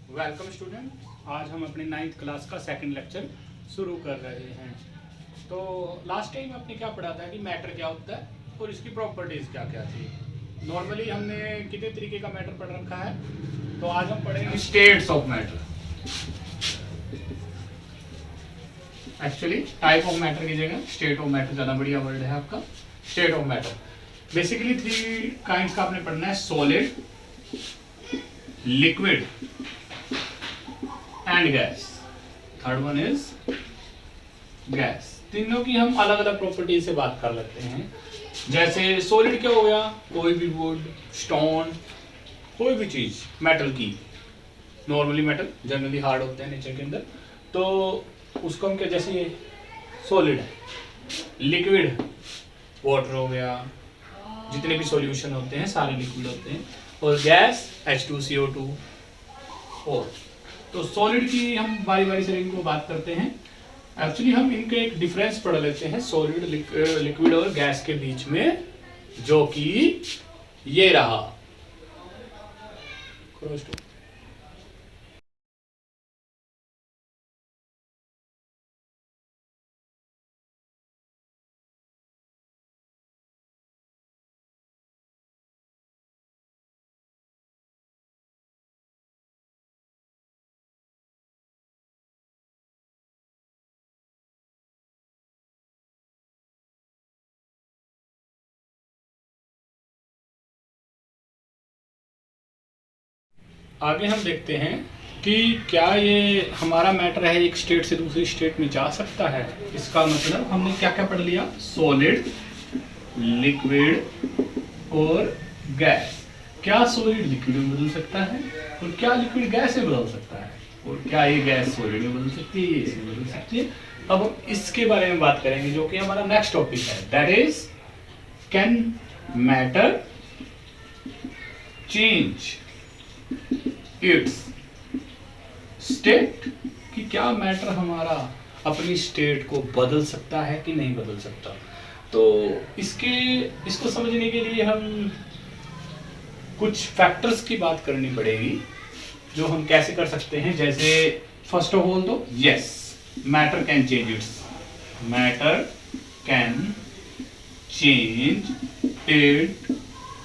Welcome student. आज हम अपने 9th क्लास का सेकंड लेक्चर शुरू कर रहे हैं। तो लास्ट टाइम आपने क्या पढ़ा था कि मैटर क्या होता है और इसकी प्रॉपर्टीज़ क्या क्या थी। नॉर्मली हमने कितने तरीके का मैटर पढ़ रखा है, तो आज हम पढ़ेंगे states of matter. Actually type of matter की जगह स्टेट ऑफ मैटर ज़्यादा बढ़िया वर्ड है आपका। State of matter basically 3 kinds का आपने पढ़ना है: solid, liquid and gas. Third one is gas. तीनों की हम अलग अलग प्रॉपर्टी से बात कर लेते हैं। जैसे सॉलिड क्या हो गया? कोई भी वुड, स्टोन, कोई भी चीज मेटल की। नॉर्मली मेटल जनरली हार्ड होते हैं नेचर के अंदर, तो उसको हम क्या, जैसे ये सॉलिड है। लिक्विड वाटर हो गया, जितने भी सॉल्यूशन होते हैं सारे लिक्विड होते हैं। और गैस H2CO2। और तो सॉलिड की हम बारी बारी से इनको बात करते हैं। एक्चुअली हम इनके एक डिफरेंस पढ़ लेते हैं सॉलिड, लिक्विड और गैस के बीच में, जो कि ये रहा। आगे हम देखते हैं कि क्या ये हमारा मैटर है एक स्टेट से दूसरी स्टेट में जा सकता है। इसका मतलब हमने क्या क्या पढ़ लिया? सॉलिड, लिक्विड और गैस। क्या सॉलिड लिक्विड में बदल सकता है और क्या लिक्विड गैस में बदल सकता है, और क्या ये गैस सॉलिड में बदल सकती है, ये इसमें बदल सकती है। अब हम इसके बारे में बात करेंगे, जो कि हमारा नेक्स्ट टॉपिक है। That is, can matter change it's state? कि क्या मैटर हमारा अपनी स्टेट को बदल सकता है कि नहीं बदल सकता। तो इसको समझने के लिए हम कुछ फैक्टर्स की बात करनी पड़ेगी, जो हम कैसे कर सकते हैं। जैसे फर्स्ट ऑफ ऑल तो yes, matter can change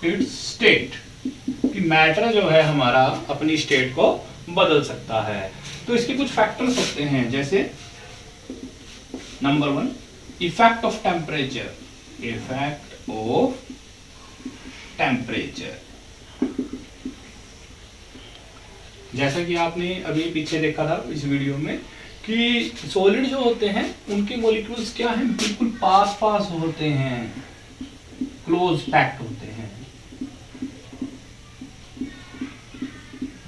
it's state. कि मैटर जो है हमारा अपनी स्टेट को बदल सकता है। तो इसके कुछ फैक्टर्स होते हैं, जैसे नंबर 1, इफेक्ट ऑफ टेम्परेचर। जैसा कि आपने अभी पीछे देखा था इस वीडियो में कि सॉलिड जो होते हैं उनके मॉलिक्यूल्स क्या हैं, बिल्कुल पास पास होते हैं, क्लोज पैक्ड होते हैं।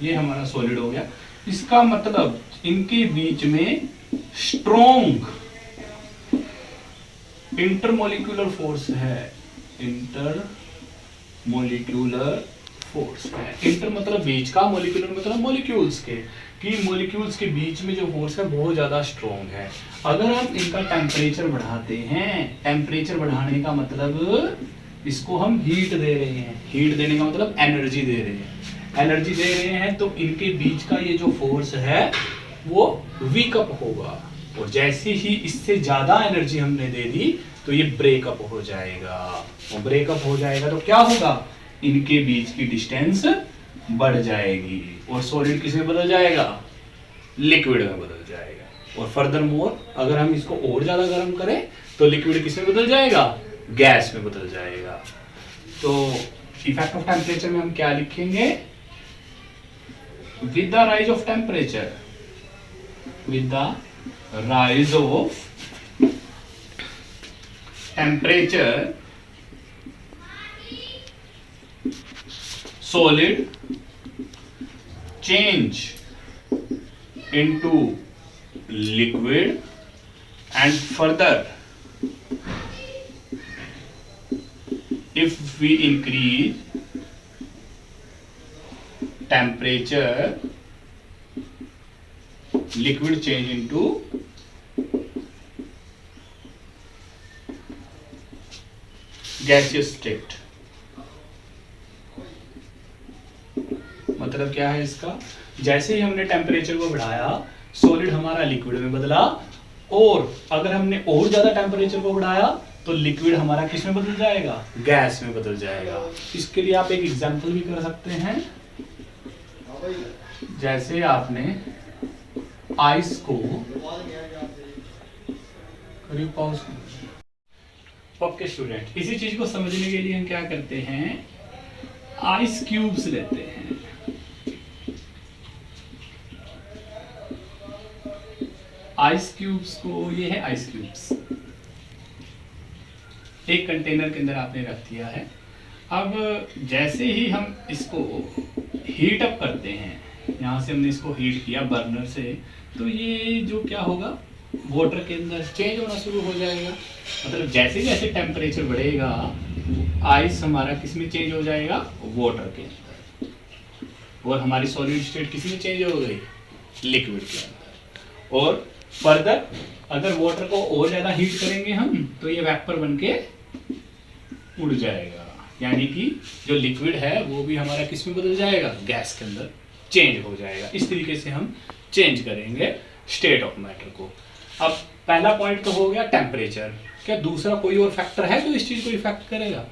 ये हमारा सॉलिड हो गया। इसका मतलब इनके बीच में स्ट्रॉन्ग इंटरमोलिक्यूलर फोर्स है। इंटर मतलब बीच का, मोलिक्यूलर मतलब मॉलिक्यूल्स के, कि मॉलिक्यूल्स के बीच में जो फोर्स है बहुत ज्यादा स्ट्रॉन्ग है। अगर हम इनका टेम्परेचर बढ़ाते हैं, टेम्परेचर बढ़ाने का मतलब इसको हम हीट दे रहे हैं। हीट देने का मतलब एनर्जी दे रहे हैं। एनर्जी दे रहे हैं तो इनके बीच का ये जो फोर्स है वो वीकअप होगा, और जैसे ही इससे ज्यादा एनर्जी हमने दे दी तो ये ब्रेकअप हो जाएगा। और ब्रेकअप हो जाएगा तो क्या होगा? इनके बीच की डिस्टेंस बढ़ जाएगी, और सॉलिड किस में बदल जाएगा? लिक्विड में बदल जाएगा। और फर्दर मोर, अगर हम इसको और ज्यादा गर्म करें तो लिक्विड किस में बदल जाएगा? गैस में बदल जाएगा। तो इफेक्ट ऑफ टेम्परेचर में हम क्या लिखेंगे? With the rise of temperature, solid change into liquid, and further if we increase temperature, liquid change into gaseous state। मतलब क्या है इसका? जैसे ही हमने टेम्परेचर को बढ़ाया सॉलिड हमारा लिक्विड में बदला, और अगर हमने और ज्यादा टेम्परेचर को बढ़ाया तो लिक्विड हमारा किस में बदल जाएगा, गैस में बदल जाएगा। इसके लिए आप एक एग्जांपल भी कर सकते हैं। जैसे आपने आइस को ओके स्टूडेंट, इसी चीज को समझने के लिए हम क्या करते हैं, आइस क्यूब्स लेते हैं। आइस क्यूब्स को, ये है आइस क्यूब्स, एक कंटेनर के अंदर आपने रख दिया है। अब जैसे ही हम इसको हीट अप करते हैं, यहाँ से हमने इसको हीट किया बर्नर से, तो ये जो क्या होगा, वाटर के अंदर चेंज होना शुरू हो जाएगा। मतलब जैसे जैसे टेम्परेचर बढ़ेगा आइस हमारा किस में चेंज हो जाएगा, वाटर के अंदर, और हमारी सॉलिड स्टेट किस में चेंज हो गई, लिक्विड के अंदर। और फर्दर अगर वाटर को और ज्यादा हीट करेंगे हम तो ये वेपर बन के उड़ जाएगा, यानी कि जो लिक्विड है वो भी हमारा किस में बदल जाएगा, गैस के अंदर चेंज हो जाएगा। इस तरीके से हम चेंज करेंगे स्टेट ऑफ मैटर को। अब पहला पॉइंट तो हो गया टेम्परेचर। क्या दूसरा कोई और फैक्टर है जो इस चीज को इफेक्ट करेगा?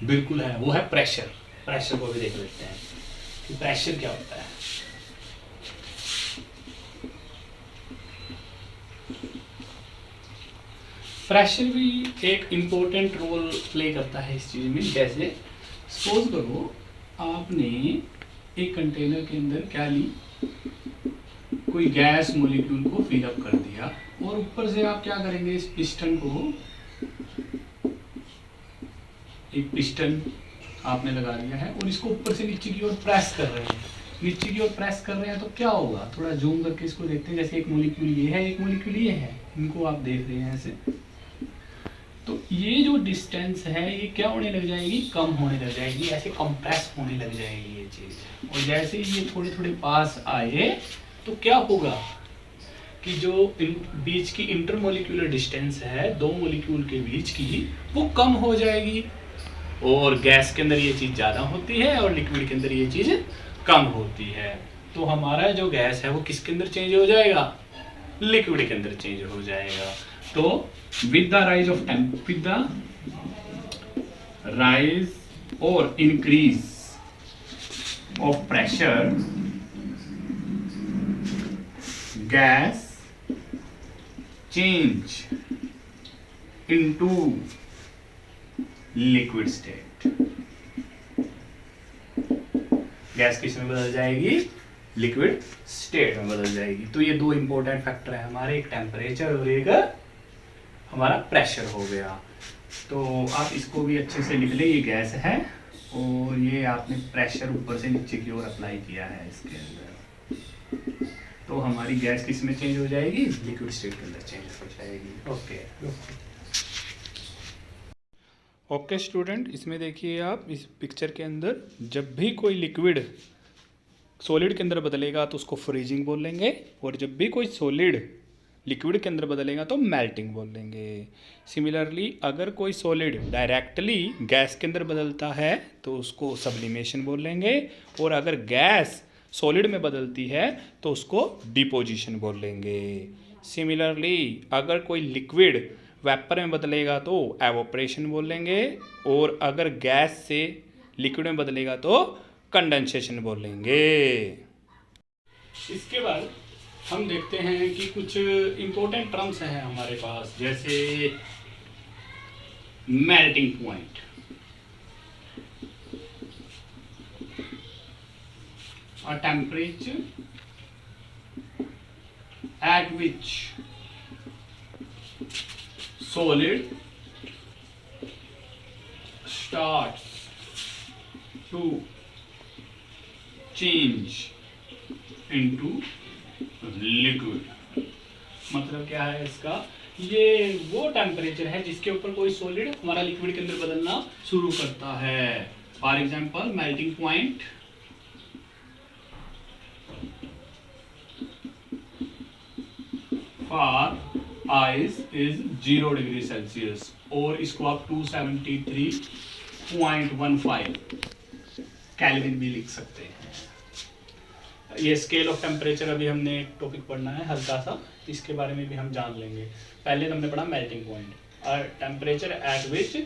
बिल्कुल है, वो है प्रेशर। प्रेशर को भी देख लेते हैं कि प्रेशर क्या होता है। प्रेशर भी एक इम्पोर्टेंट रोल प्ले करता है इस चीज में। जैसे सपोज करो आपने एक कंटेनर के अंदर क्या ली, कोई गैस मॉलिक्यूल को फिल अप कर दिया, और ऊपर से आप क्या करेंगे, इस पिस्टन को, एक पिस्टन आपने लगा दिया है और इसको ऊपर से नीचे की ओर प्रेस कर रहे हैं। नीचे की ओर प्रेस कर रहे हैं तो क्या होगा, थोड़ा जूम करके इसको देखते हैं। जैसे एक मॉलिक्यूल ये है, एक मॉलिक्यूल ये है, इनको आप देख रहे हैं ऐसे, तो ये जो डिस्टेंस है ये क्या होने लग जाएगी, कम होने लग जाएगी, ऐसे कंप्रेस होने लग जाएगी ये चीज। और जैसे ही ये थोड़े थोड़े पास आए तो क्या होगा कि जो बीच की इंटरमोलिक्यूलर डिस्टेंस है दो मॉलिक्यूल के बीच की, वो कम हो जाएगी। और गैस के अंदर ये चीज ज्यादा होती है और लिक्विड के अंदर ये चीज कम होती है। तो हमारा जो गैस है वो किसके अंदर चेंज हो जाएगा, लिक्विड के अंदर चेंज हो जाएगा। तो with the rise or increase of pressure, gas change into liquid state। Gas किस में बदल जाएगी, लिक्विड स्टेट में बदल जाएगी। तो ये दो इंपॉर्टेंट फैक्टर है हमारे, एक टेम्परेचर और एक हमारा प्रेशर हो गया। तो आप इसको भी अच्छे से लिख ले, ये गैस है और ये आपने प्रेशर ऊपर से नीचे की ओर अप्लाई किया है इसके अंदर, तो हमारी गैस किस में चेंज हो जाएगी, लिक्विड स्टेट के अंदर चेंज हो जाएगी। ओके स्टूडेंट, इसमें देखिए आप इस पिक्चर के अंदर जब भी कोई लिक्विड सॉलिड के अंदर बदलेगा तो उसको फ्रीजिंग बोल लेंगे, और जब भी कोई सॉलिड लिक्विड के अंदर बदलेगा तो मेल्टिंग बोल लेंगे। सिमिलरली अगर कोई सॉलिड डायरेक्टली गैस के अंदर बदलता है तो उसको सब्लिमेशन बोल लेंगे, और अगर गैस सॉलिड में बदलती है तो उसको डिपोजिशन बोल लेंगे। सिमिलरली अगर कोई लिक्विड वेपर में बदलेगा तो एवोपरेशन बोल लेंगे, और अगर गैस से लिक्विड में बदलेगा तो कंडेंसेशन बोल लेंगे। इसके बाद हम देखते हैं कि कुछ इंपॉर्टेंट टर्म्स हैं हमारे पास, जैसे melting point. a temperature at which solid starts to change into liquid। मतलब क्या है इसका, ये वो टेम्परेचर है जिसके ऊपर कोई सॉलिड हमारा लिक्विड के अंदर बदलना शुरू करता है। For example melting point for ice is 0 degree Celsius, और इसको आप 273.15 केल्विन भी लिख सकते हैं। ये स्केल ऑफ टेम्परेचर अभी हमने एक टॉपिक पढ़ना है हल्का सा, इसके बारे में भी हम जान लेंगे। पहले हमने पढ़ा मेल्टिंग पॉइंट और temperature at which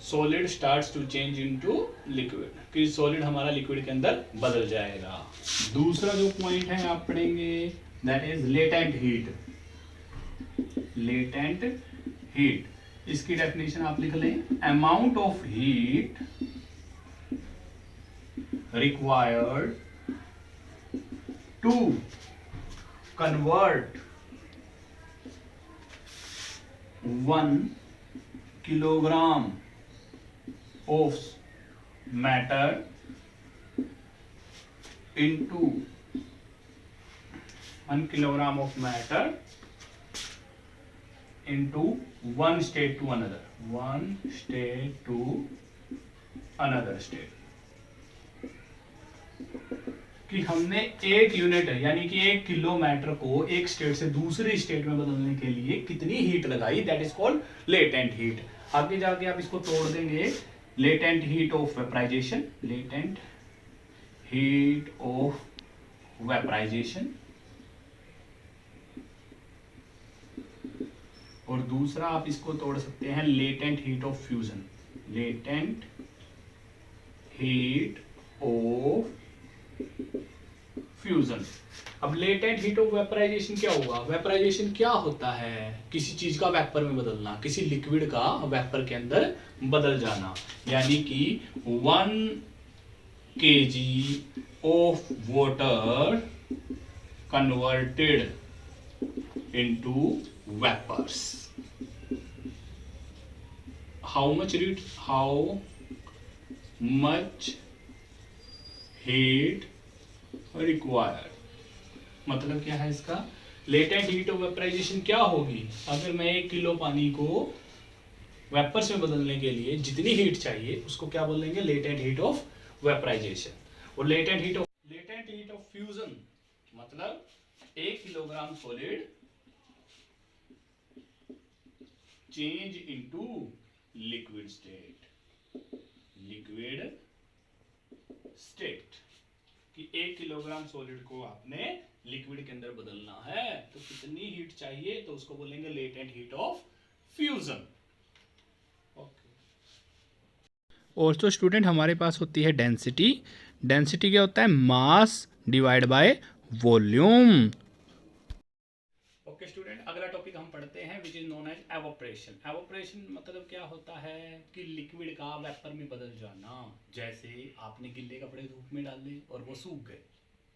solid starts to change into liquid, कि सॉलिड हमारा लिक्विड के अंदर बदल जाएगा। दूसरा जो पॉइंट है आप पढ़ेंगे that is latent heat. Latent heat, इसकी डेफिनेशन आप लिख लें, amount of heat required to convert 1 kilogram of matter into 1 kilogram of matter into one state to another, one state to another state, कि हमने एक यूनिट यानी कि 1 kilo matter को एक स्टेट से दूसरी स्टेट में बदलने के लिए कितनी हीट लगाई, that is called latent heat. आगे जाके आप इसको तोड़ देंगे, latent heat of vaporization, latent heat of vaporization, और दूसरा आप इसको तोड़ सकते हैं latent heat of fusion, latent heat of fusion. अब लेटेंट हीट ऑफ वेपराइजेशन क्या होगा? वेपराइजेशन क्या होता है? किसी चीज का वेपर में बदलना, किसी लिक्विड का वेपर के अंदर बदल जाना, यानी कि 1 kg of water converted into vapours. How much heat required, मतलब क्या है इसका? लेटेंट हीट ऑफ वेपराइजेशन क्या होगी? अगर मैं 1 किलो पानी को वेपर्स में बदलने के लिए जितनी हीट चाहिए उसको क्या बोलेंगे? Latent heat of vaporization. और लेटेंट हीट ऑफ फ्यूजन मतलब 1 kilogram solid change into liquid state, कि 1 किलोग्राम सॉलिड को आपने लिक्विड के अंदर बदलना है तो कितनी हीट चाहिए, तो उसको बोलेंगे लेटेंट हीट ऑफ फ्यूजन। और तो स्टूडेंट हमारे पास होती है डेंसिटी। डेंसिटी क्या होता है? Mass divide by volume. Okay student, अगला टॉपिक हम पढ़ते हैं which is known as evaporation. Evaporation मतलब क्या होता है? कि लिक्विड का वेपर में बदल जाना। जैसे आपने गिल्ले कपड़े धूप में डाल दिए और वो सूख गए,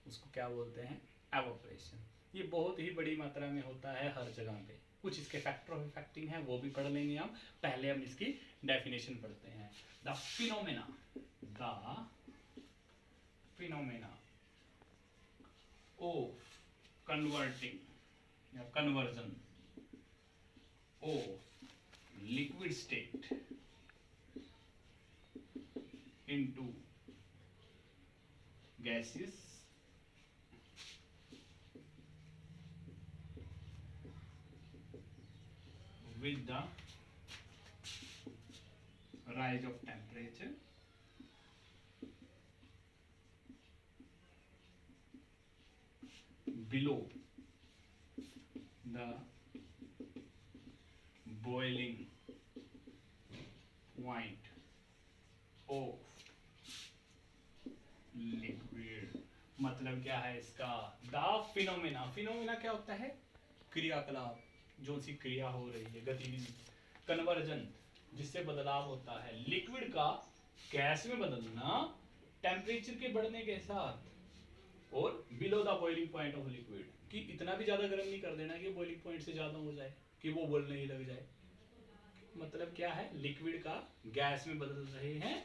उसको क्या बोलते हैं? एवोपरेशन। ये बहुत ही बड़ी मात्रा में होता है हर जगह पे। कुछ इसके फैक्टर ऑफ इफेक्टिंग है वो भी पढ़ लेंगे हम। पहले हम इसकी डेफिनेशन पढ़ते हैं। द फिनोमेना ऑफ कन्वर्टिंग या conversion of liquid state into gases with the rise of temperature below the boiling point of liquid। मतलब क्या है इसका? The phenomena. फिनोमेना क्या होता है? क्रियाकलाप, जो सी क्रिया हो रही है, गतिविधि। कन्वर्जन, जिससे बदलाव होता है। लिक्विड का गैस में बदलना टेम्परेचर के बढ़ने के साथ, और below the boiling point of liquid, कि इतना भी ज्यादा गर्म नहीं कर देना कि बॉइलिंग पॉइंट से ज्यादा हो जाए, कि वो बोलने ही लग जाए। मतलब क्या है? लिक्विड का गैस में बदल रहे हैं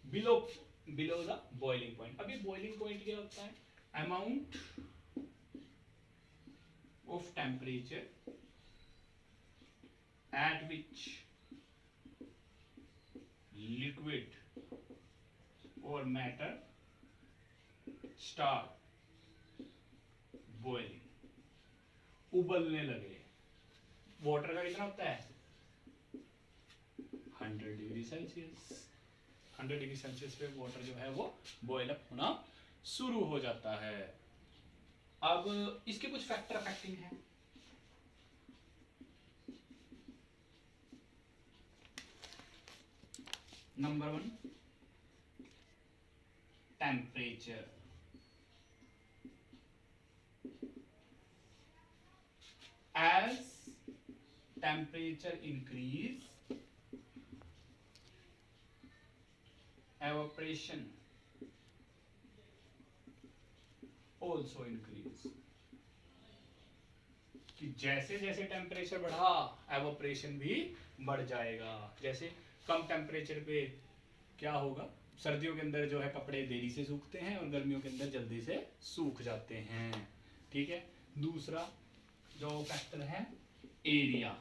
बिलो द बॉइलिंग पॉइंट। अभी बॉइलिंग पॉइंट क्या होता है? Amount of temperature at which liquid or matter start boiling, उबलने लगे। वाटर का कितना होता है? 100 डिग्री सेल्सियस। 100 डिग्री सेल्सियस पे वाटर जो है वो बॉयल अप होना शुरू हो जाता है। अब इसके कुछ फैक्टर अफेक्टिंग है। Number 1, temperature. As temperature increase, evaporation also increase। कि जैसे जैसे टेम्परेचर बढ़ा एवोपरेशन भी बढ़ जाएगा। जैसे कम टेम्परेचर पे क्या होगा, सर्दियों के अंदर जो है कपड़े देरी से सूखते हैं और गर्मियों के अंदर जल्दी से सूख जाते हैं। ठीक है। दूसरा जो फैक्टर है area.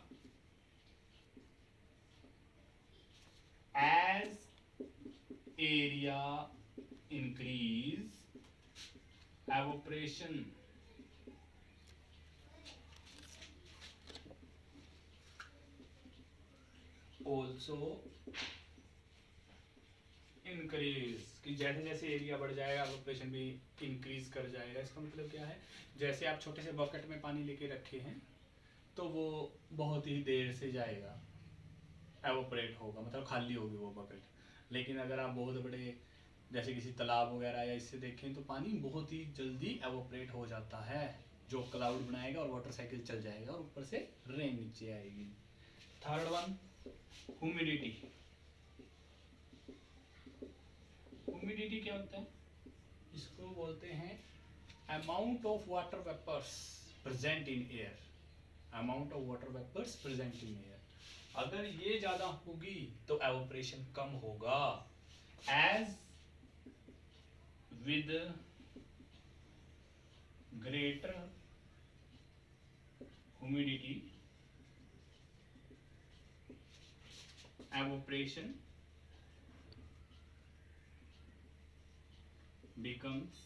As area increase, evaporation also increase. कि जैसे जैसे एरिया बढ़ जाएगा एवोपरेशन भी इंक्रीज कर जाएगा। इसका मतलब क्या है, जैसे आप छोटे से बकेट में पानी लेके रखे हैं तो वो बहुत ही देर से जाएगा, एवोपरेट होगा, मतलब खाली होगी वो बकेट। लेकिन अगर आप बहुत बड़े जैसे किसी तालाब वगैरह या इससे देखें तो पानी बहुत ही जल्दी एवोपरेट हो जाता है, जो क्लाउड बनाएगा और वाटर साइकिल चल जाएगा और ऊपर से रेन नीचे आएगी। Third one, humidity. ह्यूमिडिटी क्या होता है, इसको बोलते हैं amount of water vapours present in air. Amount of water vapours present in air. अगर ये ज्यादा होगी तो एवोपरेशन कम होगा। As with greater humidity evaporation becomes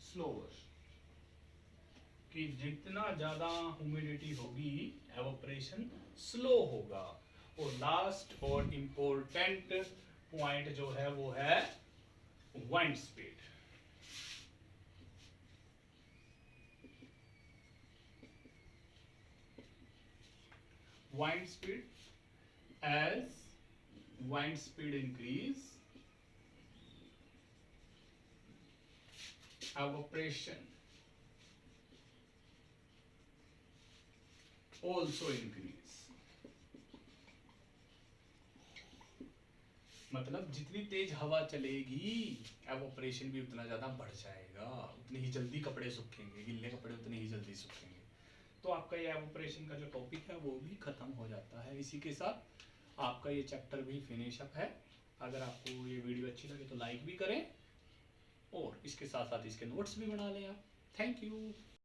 slower। कि जितना ज्यादा ह्यूमिडिटी होगी एवोपरेशन स्लो होगा। और लास्ट और इंपॉर्टेंट पॉइंट जो है वो है wind speed. Wind speed, as wind speed increase, evaporation also increase। मतलब जितनी तेज हवा चलेगी एवोपरेशन भी उतना ज्यादा बढ़ जाएगा, उतनी ही जल्दी कपड़े सूखेंगे, गिल्ले कपड़े उतने ही जल्दी सूखेंगे। तो आपका ये एवोपरेशन का जो टॉपिक है वो भी खत्म हो जाता है। इसी के साथ आपका ये चैप्टर भी फिनिश अप है। अगर आपको ये वीडियो अच्छी लगे तो लाइक भी करें और इसके साथ साथ इसके नोट्स भी बना लें आप। Thank you.